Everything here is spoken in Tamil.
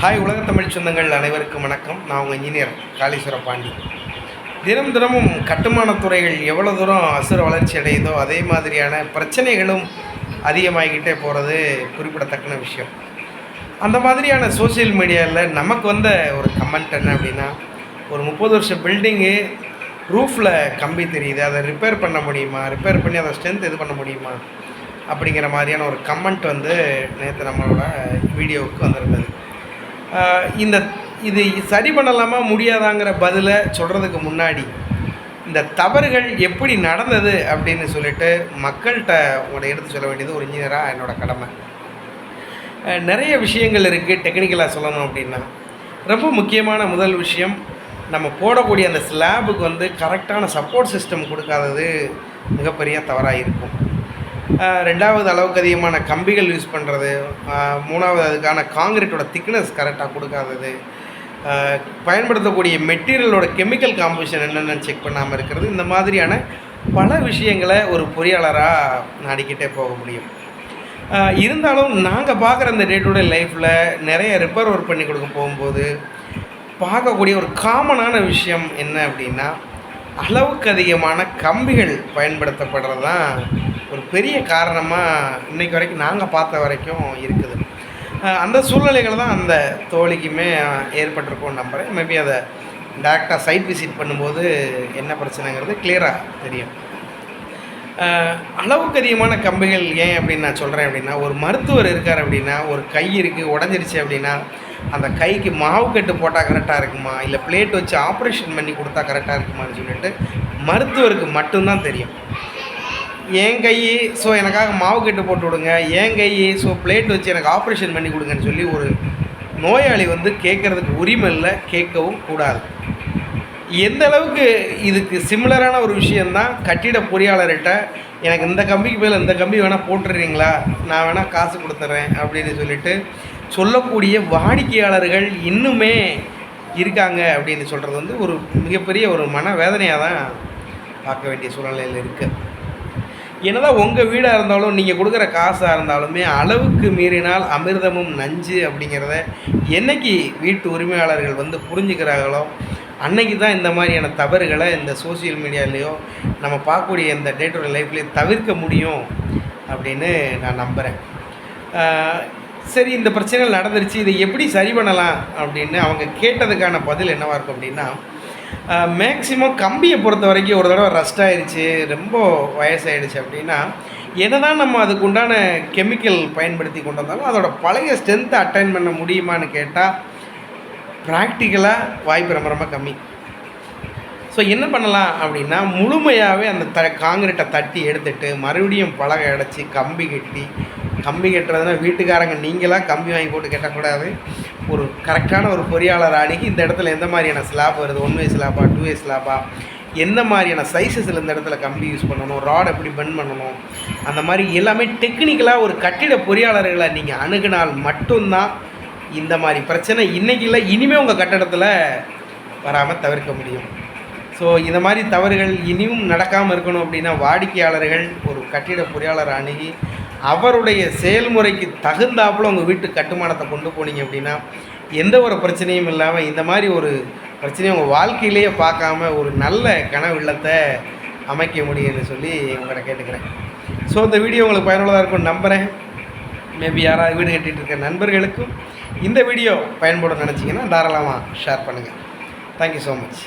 ஹாய் உலக தமிழ் சொந்தங்கள் அனைவருக்கும் வணக்கம். நான் உங்கள் இன்ஜினியர் காளீஸ்வர பாண்டி. தினமும் கட்டுமானத் துறைகள் எவ்வளோ தூரம் அசுர வளர்ச்சி அடையுதோ அதே மாதிரியான பிரச்சனைகளும் அதிகமாகிக்கிட்டே போகிறது குறிப்பிடத்தக்க விஷயம். அந்த மாதிரியான சோசியல் மீடியாவில் நமக்கு வந்த ஒரு கமெண்ட் என்ன அப்படின்னா, ஒரு 30 வருஷம் பில்டிங்கு ரூஃபில் கம்பி தெரியுது, அதை ரிப்பேர் பண்ண முடியுமா, ரிப்பேர் பண்ணி அதை ஸ்ட்ரென்த் இது பண்ண முடியுமா அப்படிங்கிற மாதிரியான ஒரு கமெண்ட் நேற்று நம்மளோட வீடியோவுக்கு வந்திருந்தது. இது சரி பண்ணலாமா முடியாதாங்கிற பதிலை சொல்கிறதுக்கு முன்னாடி இந்த தவறுகள் எப்படி நடந்தது அப்படின்னு சொல்லிட்டு மக்கள்கிட்ட உங்களை எடுத்து சொல்ல வேண்டியது ஒரு இன்ஜினியராக என்னோடய கடமை. நிறைய விஷயங்கள் இருக்குது. டெக்னிக்கலாக சொல்லணும் அப்படின்னா ரொம்ப முக்கியமான முதல் விஷயம், நம்ம போடக்கூடிய அந்த ஸ்லாபுக்கு கரெக்டான சப்போர்ட் சிஸ்டம் கொடுக்காதது மிகப்பெரிய தவறாக இருக்கும். ரெண்டாவது, அளவுக்கு அதிகமான கம்பிகள் யூஸ் பண்ணுறது. மூணாவது, அதுக்கான காங்கிரீட்டோட திக்னஸ் கரெக்டாக கொடுக்காதது. பயன்படுத்தக்கூடிய மெட்டீரியலோட கெமிக்கல் காம்போசிஷன் என்னென்னு செக் பண்ணாமல் இருக்கிறது. இந்த மாதிரியான பல விஷயங்களை ஒரு பொறியாளராக நாடிக்கிட்டே போக முடியும். இருந்தாலும் நாங்கள் பார்க்குற இந்த டே டு டே லைஃப்பில் நிறைய ரிப்பேர் ஒர்க் பண்ணி கொடுக்க போகும்போது பார்க்கக்கூடிய ஒரு காமனான விஷயம் என்ன அப்படின்னா, அளவுக்கு அதிகமான கம்பிகள் பயன்படுத்தப்படுறது தான் ஒரு பெரிய காரணமாக இன்றைக்கு வரைக்கும் நாங்கள் பார்த்த வரைக்கும் இருக்குது. அந்த சூழ்நிலைகள் தான் அந்த தோழிக்குமே ஏற்பட்டிருக்கோன்னு நம்புகிறேன். மேபி அதை டேரெக்டாக சைட் விசிட் பண்ணும்போது என்ன பிரச்சனைங்கிறது கிளியராக தெரியும். அளவுக்கு அதிகமான கம்பிகள் ஏன் அப்படின்னு நான் சொல்கிறேன் அப்படின்னா, ஒரு மருத்துவர் இருக்கார் அப்படின்னா, ஒரு கை இருக்குது உடஞ்சிருச்சு அப்படின்னா அந்த கைக்கு மாவு கட்டு போட்டால் கரெக்டாக இருக்குமா, இல்லை பிளேட் வச்சு ஆப்ரேஷன் பண்ணி கொடுத்தா கரெக்டாக இருக்குமான்னு சொல்லிட்டு மருத்துவருக்கு மட்டும்தான் தெரியும். என் கை ஸோ எனக்காக மாவு கட்டு போட்டு விடுங்க, என் கை ஸோ பிளேட் வச்சு எனக்கு ஆப்ரேஷன் பண்ணி கொடுங்கன்னு சொல்லி ஒரு நோயாளி கேட்குறதுக்கு உரிமை இல்லை, கேட்கவும் கூடாது. எந்த அளவுக்கு இதுக்கு சிமிலரான ஒரு விஷயந்தான் கட்டிட பொறியாளர்கிட்ட எனக்கு இந்த கம்பிக்கு மேலே இந்த கம்பி வேணால் போட்டுடுறீங்களா, நான் வேணால் காசு கொடுத்துட்றேன் அப்படின்னு சொல்லிட்டு சொல்லக்கூடிய வாடிக்கையாளர்கள் இன்னுமே இருக்காங்க அப்படின்னு சொல்கிறது ஒரு மிகப்பெரிய ஒரு மனவேதனையாக தான் பார்க்க வேண்டிய சூழ்நிலையில் இருக்குது. என்னதான் உங்கள் வீடாக இருந்தாலும் நீங்கள் கொடுக்குற காசாக இருந்தாலுமே அளவுக்கு மீறினால் அமிர்தமும் நஞ்சு அப்படிங்கிறத என்றைக்கு வீட்டு உரிமையாளர்கள் புரிஞ்சுக்கிறாங்களோ அன்னைக்கு தான் இந்த மாதிரியான தவறுகளை இந்த சோசியல் மீடியாலேயோ நம்ம பார்க்கக்கூடிய இந்த டே டு டே லைஃப்லேயே தவிர்க்க முடியும் அப்படின்னு நான் நம்புகிறேன். சரி, இந்த பிரச்சனைகள் நடந்துருச்சு, இதை எப்படி சரி பண்ணலாம் அப்படின்னு அவங்க கேட்டதுக்கான பதில் என்னவாக இருக்கும் அப்படின்னா, மேக்ஸிமம் கம்பியை பொறுத்த வரைக்கும் ஒரு தடவை ரஸ்ட் ஆகிடுச்சு, ரொம்ப வயசாகிடுச்சு அப்படின்னா என்னதான் நம்ம அதுக்கு உண்டான கெமிக்கல் பயன்படுத்தி கொண்டு வந்தாலும் அதோட பழைய ஸ்ட்ரென்த்தை அட்டைன் பண்ண முடியுமான்னு கேட்டால் ப்ராக்டிக்கலாக வாய்ப்பு ரொம்ப ரொம்ப கம்மி. ஸோ என்ன பண்ணலாம் அப்படின்னா, முழுமையாகவே அந்த காங்கிரீட்டை தட்டி எடுத்துகிட்டு மறுபடியும் பலகை அடைச்சி கம்பி கட்டுறதுனா வீட்டுக்காரங்க நீங்களாக கம்பி வாங்கி போட்டு கட்டக்கூடாது. ஒரு கரெக்டான ஒரு பொறியாளர் அணுகி இந்த இடத்துல எந்த மாதிரியான ஸ்லாப் வருது, 1 வே ஸ்லாப்பா 2 வே ஸ்லாப்பா, எந்த மாதிரியான சைஸஸில் இந்த இடத்துல கம்பி யூஸ் பண்ணணும், ராட் எப்படி பெண்ட் பண்ணணும், அந்த மாதிரி எல்லாமே டெக்னிக்கலாக ஒரு கட்டிட பொறியாளர்களை நீங்கள் அணுகினால் மட்டும்தான் இந்த மாதிரி பிரச்சனை இன்றைக்கி இல்லை இனிமேல் உங்கள் கட்டடத்தில் வராமல் தவிர்க்க முடியும். ஸோ இந்த மாதிரி தவறுகள் இனியும் நடக்காமல் இருக்கணும் அப்படின்னா வாடிக்கையாளர்கள் ஒரு கட்டிட பொறியாளரை அணுகி அவருடைய செயல்முறைக்கு தகுந்தாப்புல உங்கள் வீட்டு கட்டுமானத்தை கொண்டு போனீங்க அப்படின்னா எந்த ஒரு பிரச்சனையும் இல்லாமல் இந்த மாதிரி ஒரு பிரச்சனையை உங்கள் வாழ்க்கையிலேயே பார்க்காம ஒரு நல்ல கனவு இல்லத்தை அமைக்க முடியும்னு சொல்லி உங்களை கேட்டுக்கிறேன். ஸோ இந்த வீடியோ உங்களுக்கு பயனுள்ளதாக இருக்கும்னு நம்புகிறேன். மேபி யாராவது வீடு கட்டிகிட்டு இருக்க நண்பர்களுக்கும் இந்த வீடியோ பயன்படும் நினச்சிங்கன்னா தாராளமாக ஷேர் பண்ணுங்கள். Thank you so much.